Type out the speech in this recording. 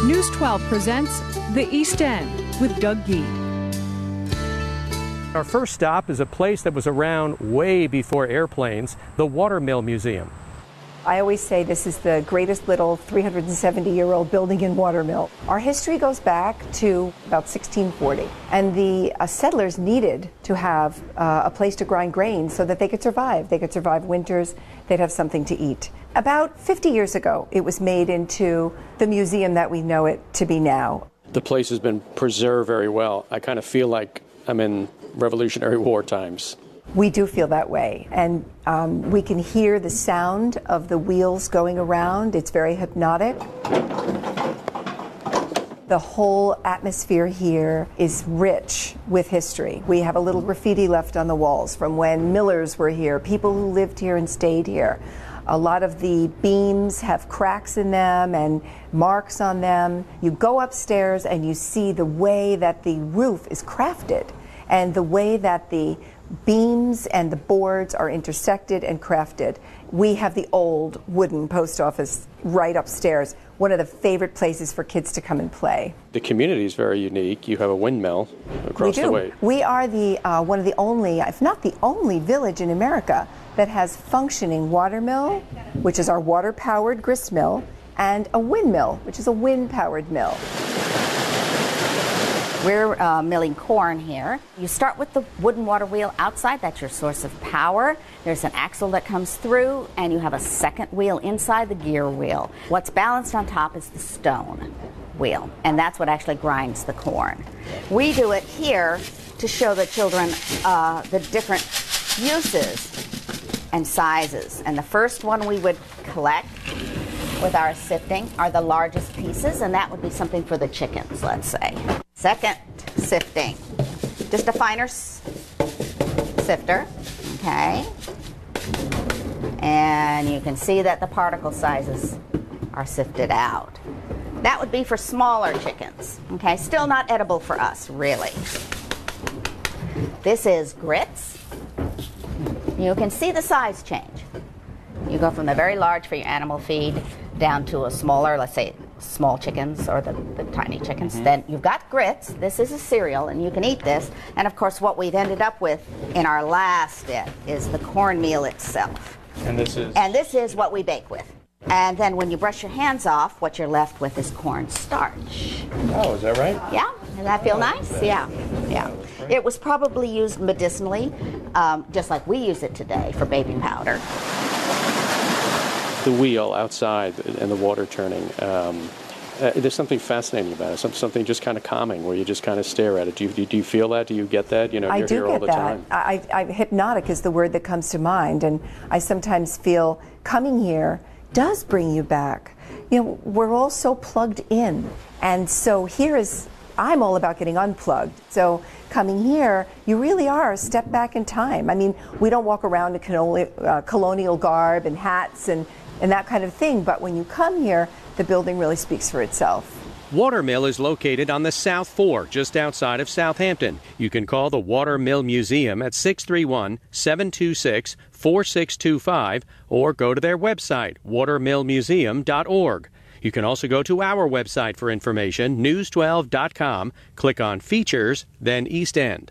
News 12 presents The East End with Doug Gee. Our first stop is a place that was around way before airplanes, the Watermill Museum. I always say this is the greatest little 370-year-old building in Watermill. Our history goes back to about 1640, and the settlers needed to have a place to grind grain so that they could survive. They could survive winters, they'd have something to eat. About 50 years ago, it was made into the museum that we know it to be now. The place has been preserved very well. I kind of feel like I'm in Revolutionary War times. We do feel that way, and we can hear the sound of the wheels going around. It's very hypnotic. The whole atmosphere here is rich with history. We have a little graffiti left on the walls from when millers were here, people who lived here and stayed here. A lot of the beams have cracks in them and marks on them. You go upstairs and you see the way that the roof is crafted and the way that the beams and the boards are intersected and crafted. We have the old wooden post office right upstairs, one of the favorite places for kids to come and play. The community is very unique. You have a windmill across the way. We are the one of the only, if not the only, village in America that has functioning watermill, which is our water-powered grist mill, and a windmill, which is a wind-powered mill. We're milling corn here. You start with the wooden water wheel outside. That's your source of power. There's an axle that comes through, and you have a second wheel inside the gear wheel. What's balanced on top is the stone wheel, and that's what actually grinds the corn. We do it here to show the children the different uses and sizes. And the first one we would collect with our sifting are the largest pieces, and that would be something for the chickens, let's say. Second, sifting. Just a finer sifter, okay? And you can see that the particle sizes are sifted out. That would be for smaller chickens, okay? Still not edible for us, really. This is grits. You can see the size change. You go from the very large for your animal feed down to a smaller, let's say small chickens or the tiny chickens. Then you've got grits. This is a cereal and you can eat this. And of course what we've ended up with in our last step is the cornmeal itself. And this is? And this is what we bake with. And then when you brush your hands off, what you're left with is corn starch. Oh, is that right? Yeah, does that feel nice? Yeah, yeah. It was probably used medicinally, just like we use it today for baby powder. The wheel outside and the water turning, there's something fascinating about it, something just kind of calming where you just kind of stare at it. Do you feel that? Do you get that? You know, you're here all the time. Hypnotic is the word that comes to mind, and I sometimes feel coming here does bring you back. You know, we're all so plugged in, and so here is, I'm all about getting unplugged. So coming here, you really are a step back in time. I mean, we don't walk around in colonial garb and hats and that kind of thing, but when you come here, the building really speaks for itself. Watermill is located on the South Fork, just outside of Southampton. You can call the Watermill Museum at 631-726-4625 or go to their website, watermillmuseum.org. You can also go to our website for information, news12.com, click on Features, then East End.